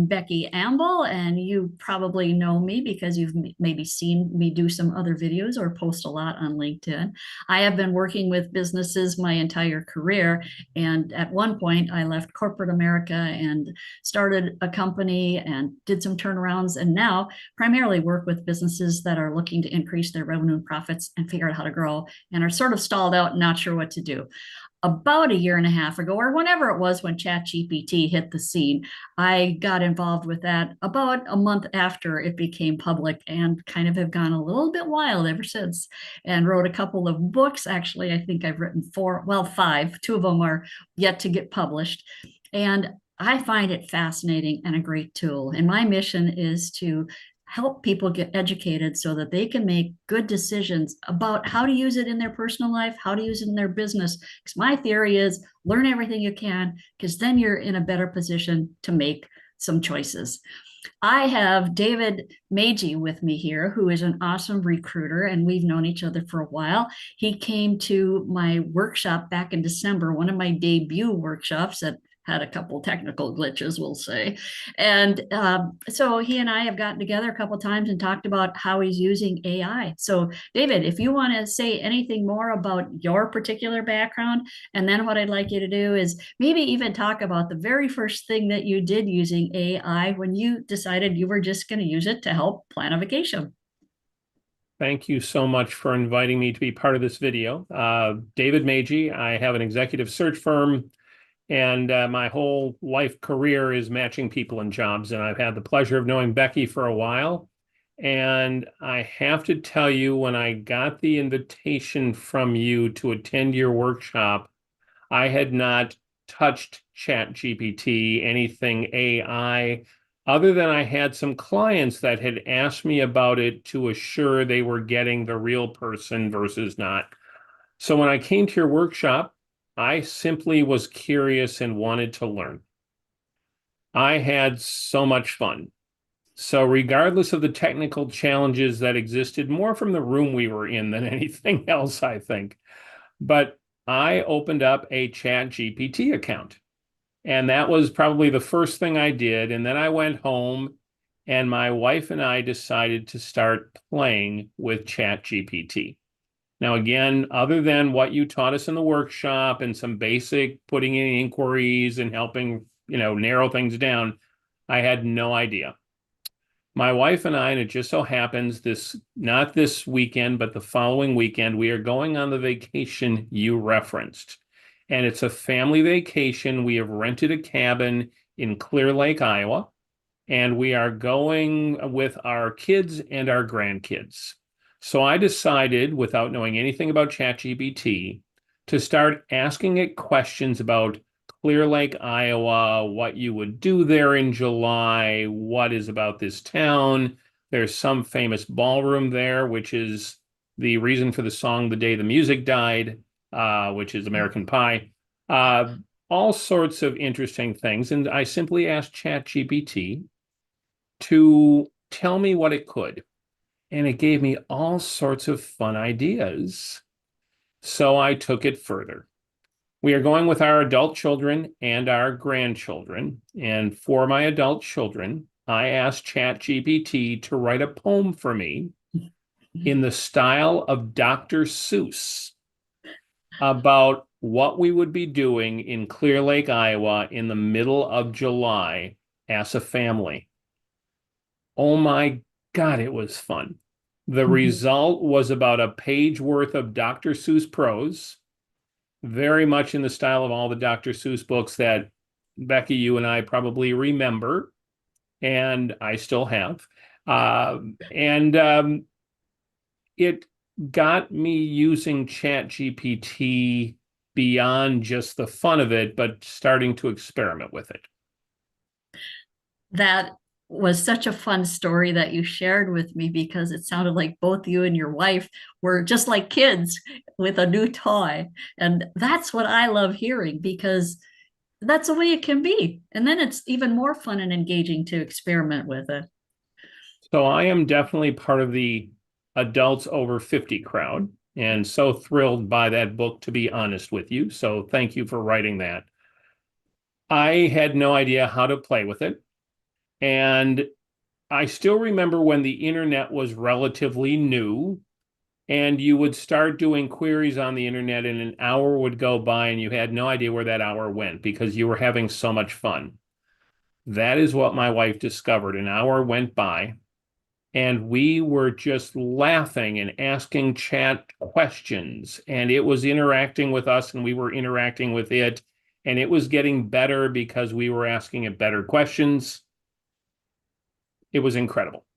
Becky Amble, and you probably know me because you've maybe seen me do some other videos or post a lot on LinkedIn. I have been working with businesses my entire career, and at one point I left corporate America and started a company and did some turnarounds, and now primarily work with businesses that are looking to increase their revenue and profits and figure out how to grow and are sort of stalled out and not sure what to do. About a year and a half ago, or whenever it was when ChatGPT hit the scene, I got involved with that about a month after it became public and kind of have gone a little bit wild ever since and wrote a couple of books. Actually, I think I've written four, well, five. Two of them are yet to get published. And I find it fascinating and a great tool. And my mission is to help people get educated so that they can make good decisions about how to use it in their personal life, how to use it in their business. Because my theory is learn everything you can, because then you're in a better position to make some choices. I have David Magy with me here, who is an awesome recruiter, and we've known each other for a while. He came to my workshop back in December, one of my debut workshops that had a couple technical glitches, we'll say. And so he and I have gotten together a couple times and talked about how he's using AI. So, David, if you want to say anything more about your particular background, and then what I'd like you to do is maybe even talk about the very first thing that you did using AI when you decided you were just going to use it to help plan a vacation. Thank you so much for inviting me to be part of this video. David Magy, I have an executive search firm, and my whole life career is matching people in jobs. And I've had the pleasure of knowing Becky for a while. And I have to tell you, when I got the invitation from you to attend your workshop, I had not touched ChatGPT, anything AI, other than I had some clients that had asked me about it to assure they were getting the real person versus not. So when I came to your workshop, I simply was curious and wanted to learn. I had so much fun. So regardless of the technical challenges that existed, more from the room we were in than anything else, I think. But I opened up a ChatGPT account. And that was probably the first thing I did. And then I went home and my wife and I decided to start playing with ChatGPT. Now, again, other than what you taught us in the workshop and some basic putting in inquiries and helping, narrow things down, I had no idea. My wife and I, and it just so happens not this weekend, but the following weekend, we are going on the vacation you referenced. And it's a family vacation. We have rented a cabin in Clear Lake, Iowa, and we are going with our kids and our grandkids. So I decided, without knowing anything about ChatGPT, to start asking it questions about Clear Lake, Iowa, what you would do there in July, what is about this town. There's some famous ballroom there, which is the reason for the song The Day the Music Died, which is American Pie. All sorts of interesting things. And I simply asked ChatGPT to tell me what it could. And it gave me all sorts of fun ideas. So I took it further. We are going with our adult children and our grandchildren. And for my adult children, I asked ChatGPT to write a poem for me in the style of Dr. Seuss about what we would be doing in Clear Lake, Iowa in the middle of July as a family. Oh my God, it was fun. The result was about a page worth of Dr. Seuss prose, very much in the style of all the Dr. Seuss books that Becky, you and I probably remember, and I still have. It got me using ChatGPT beyond just the fun of it, but starting to experiment with it. That was such a fun story that you shared with me because it sounded like both you and your wife were just like kids with a new toy. And that's what I love hearing because that's the way it can be. And then it's even more fun and engaging to experiment with it. So I am definitely part of the adults over 50 crowd, and so thrilled by that book, to be honest with you. So thank you for writing that. I had no idea how to play with it. And I still remember when the internet was relatively new and you would start doing queries on the internet and an hour would go by and you had no idea where that hour went because you were having so much fun. That is what my wife discovered. An hour went by and we were just laughing and asking chat questions, and it was interacting with us and we were interacting with it, and it was getting better because we were asking it better questions. It was incredible.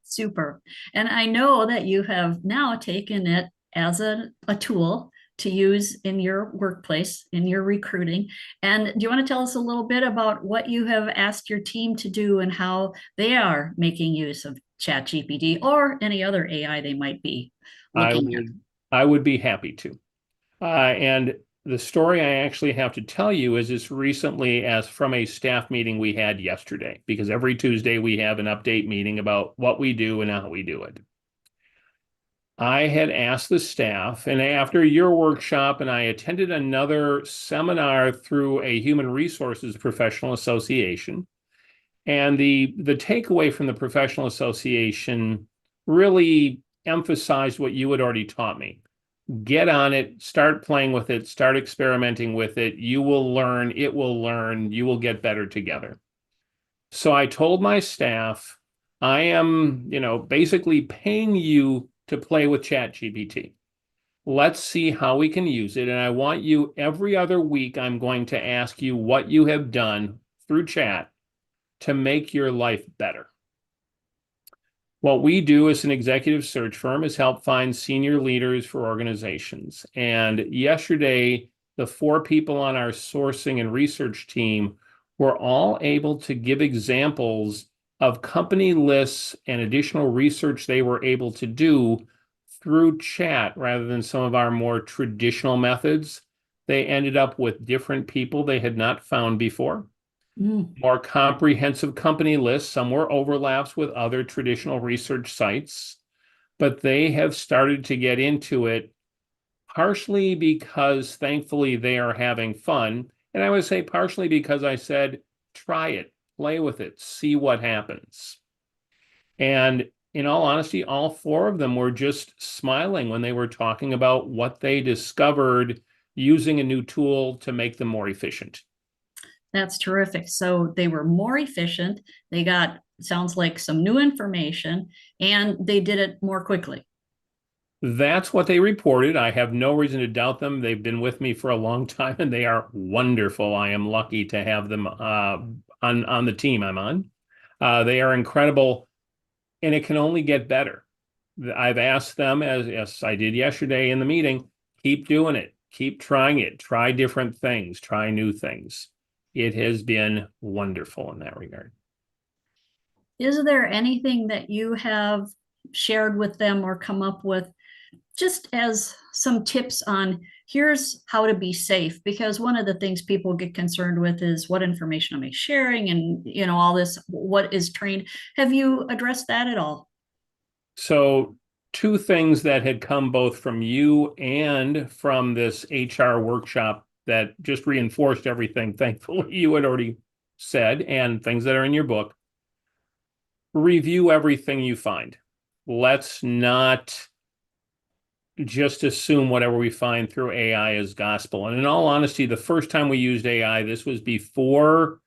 Super. And I know that you have now taken it as a tool to use in your workplace, in your recruiting. And do you want to tell us a little bit about what you have asked your team to do and how they are making use of ChatGPT or any other AI they might be I looking at? would I would be happy to. And the story I actually have to tell you is as recently as from a staff meeting we had yesterday, because every Tuesday we have an update meeting about what we do and how we do it. I had asked the staff, and after your workshop, and I attended another seminar through a human resources professional association. And the takeaway from the professional association really emphasized what you had already taught me. Get on it, start playing with it, start experimenting with it. You will learn, it will learn, you will get better together. So I told my staff, I am, basically paying you to play with ChatGPT. Let's see how we can use it. And I want you every other week, I'm going to ask you what you have done through chat to make your life better. What we do as an executive search firm is help find senior leaders for organizations. And yesterday, the 4 people on our sourcing and research team were all able to give examples of company lists and additional research they were able to do through chat rather than some of our more traditional methods. They ended up with different people they had not found before, Mm. more comprehensive company lists. Some were overlaps with other traditional research sites, but they have started to get into it partially because thankfully they are having fun. And I would say partially because I said, try it, play with it, see what happens. And in all honesty, all 4 of them were just smiling when they were talking about what they discovered using a new tool to make them more efficient. That's terrific. So they were more efficient. They got, sounds like, some new information, and they did it more quickly. That's what they reported. I have no reason to doubt them. They've been with me for a long time and they are wonderful. I am lucky to have them on the team I'm on. They are incredible, and it can only get better. I've asked them, as I did yesterday in the meeting, keep doing it, keep trying it, try different things, try new things. It has been wonderful in that regard. Is there anything that you have shared with them or come up with just as some tips on here's how to be safe? Because one of the things people get concerned with is what information am I sharing, and all this, what is trained. Have you addressed that at all? So 2 things that had come both from you and from this HR workshop that just reinforced everything, thankfully, you had already said, and things that are in your book. Review everything you find. Let's not just assume whatever we find through AI is gospel. And in all honesty, the first time we used AI, this was before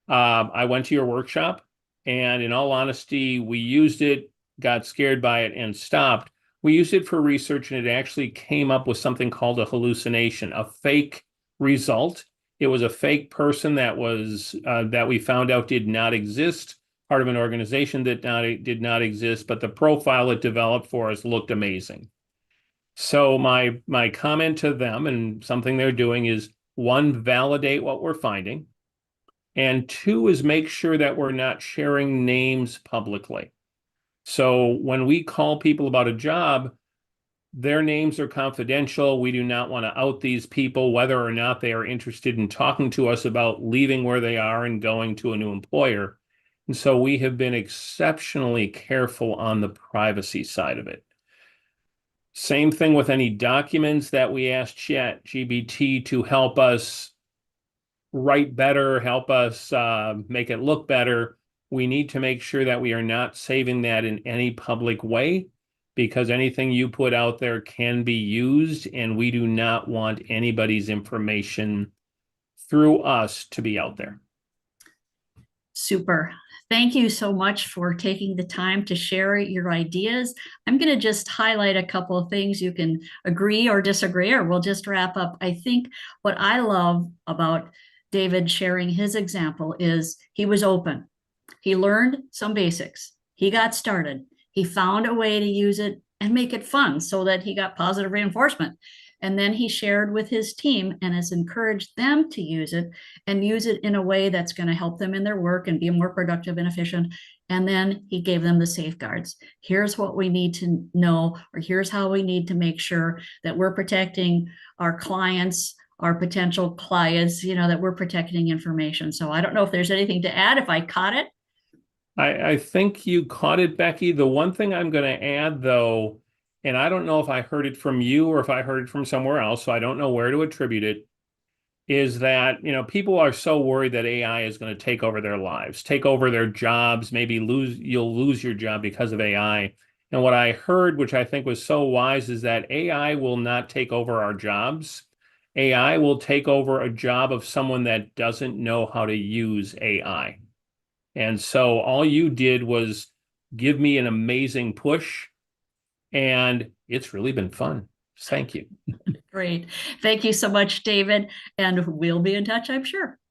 I went to your workshop. And in all honesty, we used it, got scared by it, and stopped. We used it for research, and it actually came up with something called a hallucination, a fake result. It was a fake person that was that we found out did not exist, part of an organization that did not exist, but the profile it developed for us looked amazing. So my comment to them and something they're doing is, 1, validate what we're finding. And 2 is make sure that we're not sharing names publicly. So when we call people about a job, their names are confidential. We do not want to out these people, whether or not they are interested in talking to us about leaving where they are and going to a new employer. And so we have been exceptionally careful on the privacy side of it. Same thing with any documents that we ask ChatGPT to help us write better, help us make it look better. We need to make sure that we are not saving that in any public way, because anything you put out there can be used, and we do not want anybody's information through us to be out there. Super. Thank you so much for taking the time to share your ideas. I'm going to just highlight a couple of things. You can agree or disagree, or we'll just wrap up. I think what I love about David sharing his example is he was open. He learned some basics. He got started. He found a way to use it and make it fun so that he got positive reinforcement. And then he shared with his team and has encouraged them to use it and use it in a way that's going to help them in their work and be more productive and efficient. And then he gave them the safeguards. Here's what we need to know, or here's how we need to make sure that we're protecting our clients, our potential clients, that we're protecting information. So I don't know if there's anything to add, if I caught it. I think you caught it, Becky. The one thing I'm going to add, though, and I don't know if I heard it from you or if I heard it from somewhere else, so I don't know where to attribute it, is that, people are so worried that AI is going to take over their lives, take over their jobs, maybe you'll lose your job because of AI. And what I heard, which I think was so wise, is that AI will not take over our jobs. AI will take over a job of someone that doesn't know how to use AI. And so all you did was give me an amazing push, and it's really been fun. Thank you. Great. Thank you so much, David. And we'll be in touch, I'm sure.